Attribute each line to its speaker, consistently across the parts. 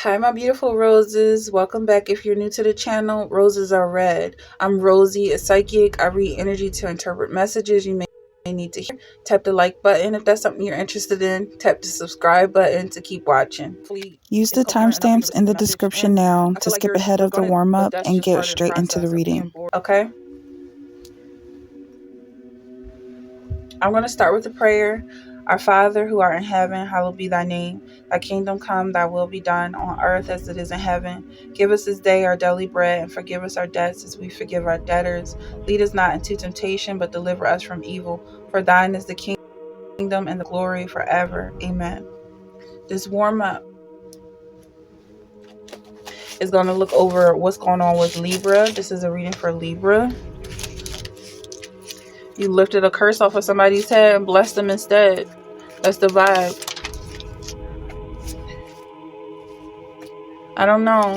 Speaker 1: Hi, my beautiful roses. Welcome back. If you're new to the channel, roses are red. I'm Rosie, a psychic. I read energy to interpret messages you may need to hear. Tap the like button if that's something you're interested in. Tap the subscribe button to keep watching.
Speaker 2: Use the timestamps in the description now to skip ahead of the warm-up and get straight into the reading.
Speaker 1: Okay? I'm going to start with a prayer. Our Father, who art in heaven, hallowed be thy name. Thy kingdom come, thy will be done on earth as it is in heaven. Give us this day our daily bread, and forgive us our debts as we forgive our debtors. Lead us not into temptation, but deliver us from evil. For thine is the kingdom and the glory forever. Amen. This warm-up is going to look over what's going on with Libra. This is a reading for Libra. You lifted a curse off of somebody's head and blessed them instead. That's the vibe. I don't know.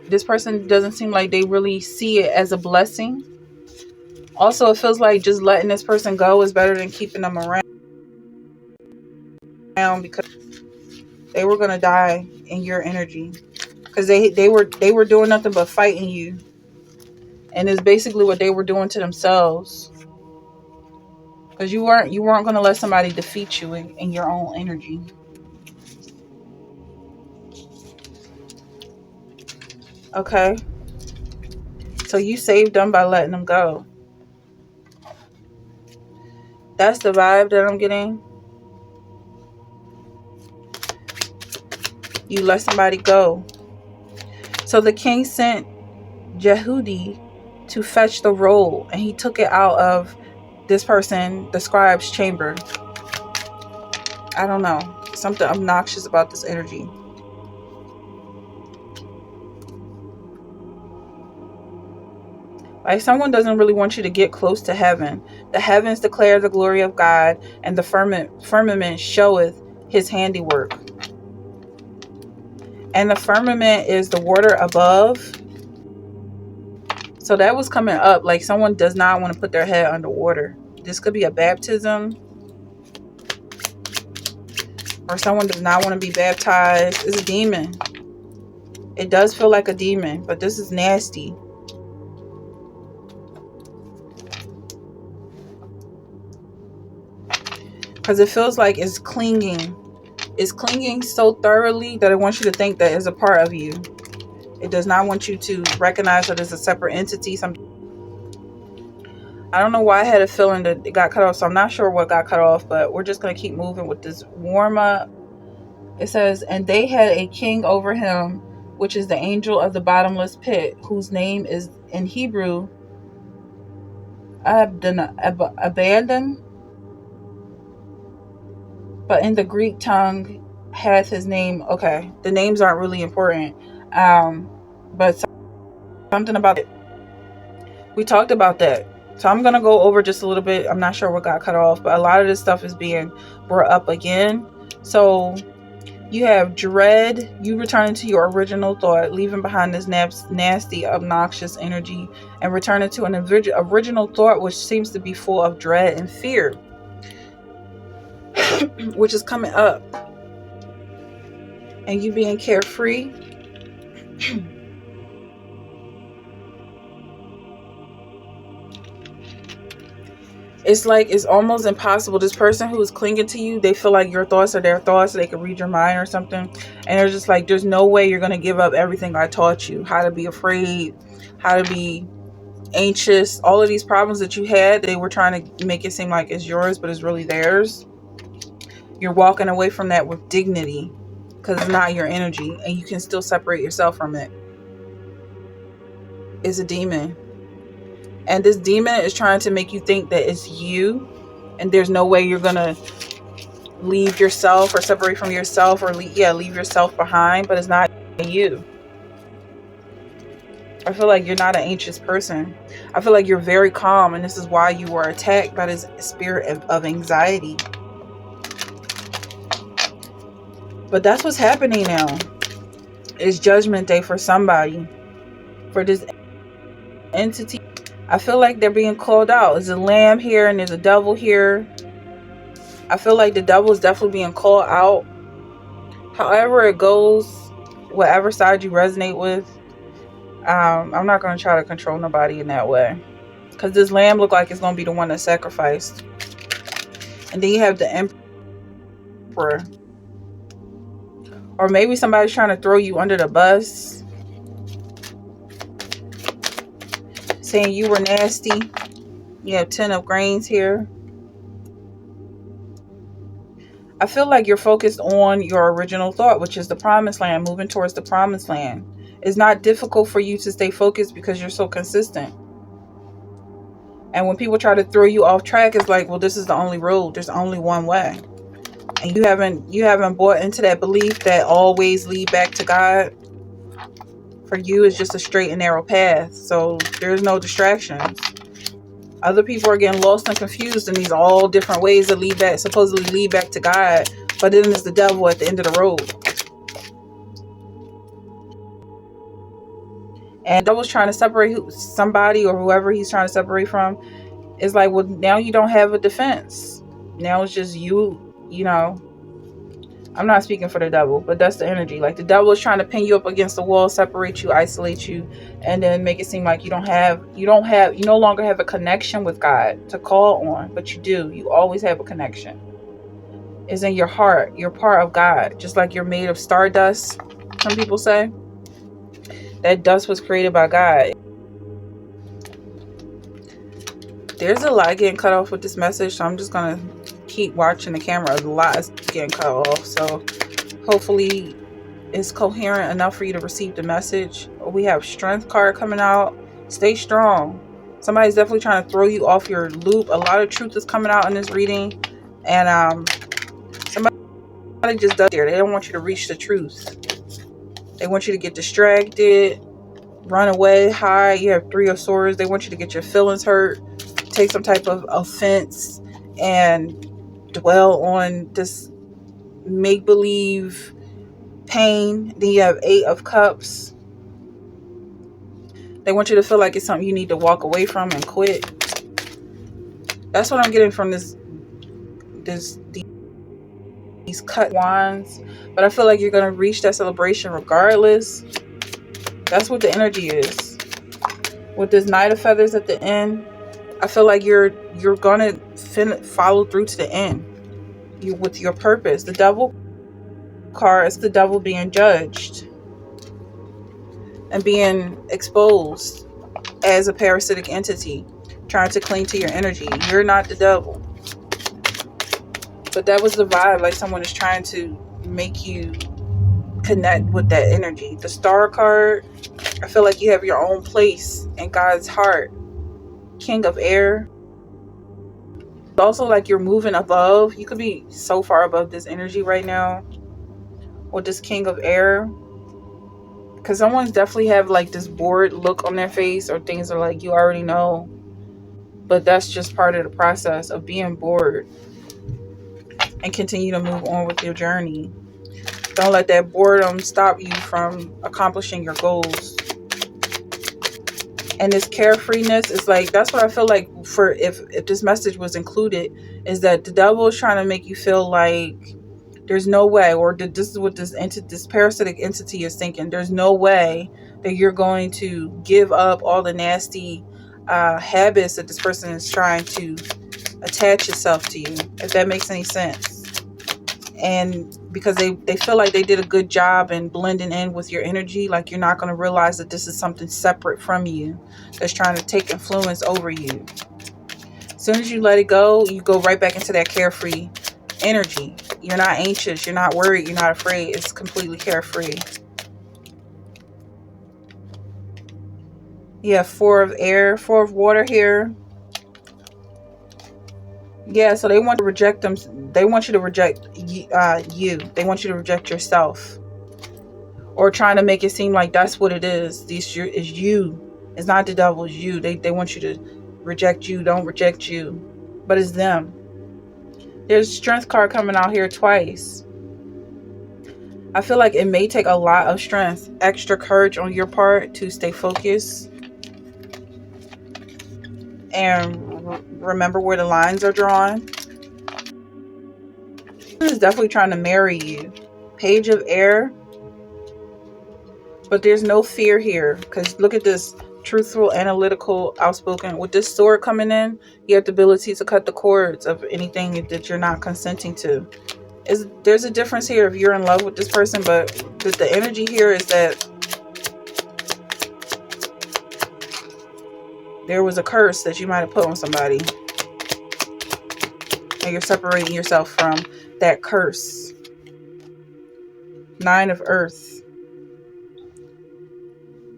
Speaker 1: This person doesn't seem like they really see it as a blessing. Also, it feels like just letting this person go is better than keeping them around, because they were going to die in your energy. Because they were doing nothing but fighting you. And it's basically what they were doing to themselves. Because you weren't going to let somebody defeat you in your own energy. Okay. So you saved them by letting them go. That's the vibe that I'm getting. You let somebody go. So the king sent Jehudi to fetch the roll, and he took it out of this person, the scribe's chamber. I don't know. Something obnoxious about this energy. Like someone doesn't really want you to get close to heaven. The heavens declare the glory of God, and the firmament showeth his handiwork. And the firmament is the water above. So that was coming up. Like someone does not want to put their head underwater. This could be a baptism. Or someone does not want to be baptized. It's a demon. It does feel like a demon, but this is nasty. Because it feels like it's clinging. It's clinging so thoroughly that it wants you to think that it's a part of you. It does not want you to recognize that it's a separate entity. I don't know why I had a feeling that it got cut off, so I'm not sure what got cut off, but we're just going to keep moving with this warm-up. It says, and they had a king over him, which is the angel of the bottomless pit, whose name is in Hebrew Abaddon, but in the Greek tongue hath his name. Okay, the names aren't really important, but something about it. We talked about that, so I'm gonna go over just a little bit. I'm not sure what got cut off, but a lot of this stuff is being brought up again. So you have dread. You returning to your original thought, leaving behind this nasty, obnoxious energy, and returning to an original thought, which seems to be full of dread and fear, which is coming up. And you being carefree. It's like it's almost impossible. This person who is clinging to you, they feel like your thoughts are their thoughts. They can read your mind or something. And they're just like, there's no way you're going to give up everything I taught you. How to be afraid, how to be anxious. All of these problems that you had, they were trying to make it seem like it's yours, but it's really theirs. You're walking away from that with dignity because it's not your energy. And you can still separate yourself from it. It's a demon. And this demon is trying to make you think that it's you. And there's no way you're going to leave yourself or separate from yourself or leave yourself behind. But it's not you. I feel like you're not an anxious person. I feel like you're very calm. And this is why you were attacked by this spirit of anxiety. But that's what's happening now. It's judgment day for somebody. For this entity. I feel like they're being called out. There's a lamb here and there's a devil here. I feel like the devil is definitely being called out. However it goes, whatever side you resonate with. I'm not going to try to control nobody in that way, because this lamb look like it's going to be the one that's sacrificed. And then you have the emperor, or maybe somebody's trying to throw you under the bus, saying you were nasty. You have 10 of grains here. I feel like you're focused on your original thought, which is the promised land, moving towards the promised land. It's not difficult for you to stay focused because you're so consistent. And when people try to throw you off track, it's like, well, this is the only road. There's only one way. And you haven't bought into that belief that all ways lead back to God. For you, it's just a straight and narrow path. So there's no distractions. Other people are getting lost and confused in these all different ways that supposedly lead back to God. But then there's the devil at the end of the road. And the devil's trying to separate somebody or whoever he's trying to separate from. It's like, well, now you don't have a defense. Now it's just you know. I'm not speaking for the devil, but that's the energy. Like, the devil is trying to pin you up against the wall, separate you, isolate you, and then make it seem like you no longer have a connection with God to call on, but you do. You always have a connection. It's in your heart. You're part of God, just like you're made of stardust. Some people say that dust was created by God. There's a lot getting cut off with this message, so I'm just gonna keep watching the camera. A lot is getting cut off, so hopefully it's coherent enough for you to receive the message. We have strength card coming out. Stay strong. Somebody's definitely trying to throw you off your loop. A lot of truth is coming out in this reading, and somebody just does there. They don't want you to reach the truth. They want you to get distracted, run away, hide. You have 3 of Swords. They want you to get your feelings hurt, take some type of offense, and dwell on this make-believe pain. Then you have 8 of Cups. They want you to feel like it's something you need to walk away from and quit. That's what I'm getting from these cut wands. But I feel like you're going to reach that celebration regardless. That's what the energy is. With this Knight of Feathers at the end, I feel like you're going to follow through to the end. With your purpose. The Devil card is the devil being judged and being exposed as a parasitic entity trying to cling to your energy. You're not the devil, but that was the vibe. Like, someone is trying to make you connect with that energy. The Star card, I feel like you have your own place in God's heart. King of Air, also like you're moving above. You could be so far above this energy right now with this King of Air, because someone's definitely have like this bored look on their face, or things are like, you already know, but that's just part of the process of being bored, and continue to move on with your journey. Don't let that boredom stop you from accomplishing your goals. And this carefreeness is like, that's what I feel like for if this message was included, is that the devil is trying to make you feel like there's no way, or this is what this parasitic entity is thinking. There's no way that you're going to give up all the nasty habits that this person is trying to attach itself to you, if that makes any sense. And because they feel like they did a good job in blending in with your energy, like you're not going to realize that this is something separate from you that's trying to take influence over you. As soon as you let it go, you go right back into that carefree energy. You're not anxious, you're not worried, you're not afraid. It's completely carefree. You have 4 of Air, 4 of Water here. Yeah, so they want to reject them. They want you to reject you. They want you to reject yourself, or trying to make it seem like that's what it is. This is you. It's not the devil. It's you. They want you to reject you. Don't reject you, but it's them. There's Strength card coming out here twice. I feel like it may take a lot of strength, extra courage on your part to stay focused and remember where the lines are drawn. Is definitely trying to marry you. Page of Air. But there's no fear here, because look at this: truthful, analytical, outspoken. With this sword coming in, you have the ability to cut the cords of anything that you're not consenting to. There's a difference here if you're in love with this person, but the energy here is that there was a curse that you might have put on somebody, and you're separating yourself from that curse. Nine of Earth.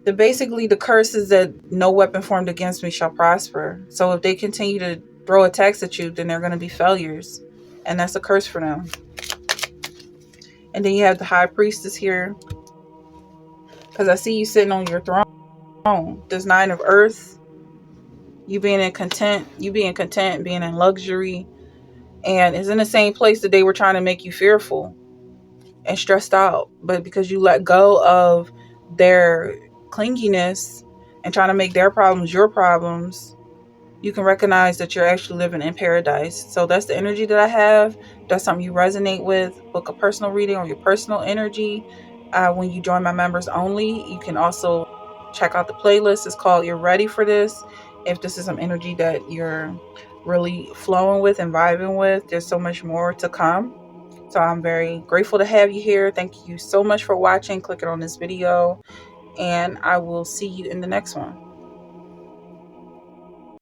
Speaker 1: Basically, the curse is that no weapon formed against me shall prosper. So if they continue to throw attacks at you, then they're going to be failures. And that's a curse for them. And then you have the High Priestess here, because I see you sitting on your throne. This Nine of Earth, you being content, being in luxury, and it's in the same place that they were trying to make you fearful and stressed out. But because you let go of their clinginess and trying to make their problems your problems, you can recognize that you're actually living in paradise. So that's the energy that I have. That's something you resonate with. Book a personal reading on your personal energy. When you join my members only, you can also check out the playlist. It's called You're Ready for This. If this is some energy that you're really flowing with and vibing with, there's so much more to come. So I'm very grateful to have you here. Thank you so much for watching, clicking on this video, and I will see you in the next one.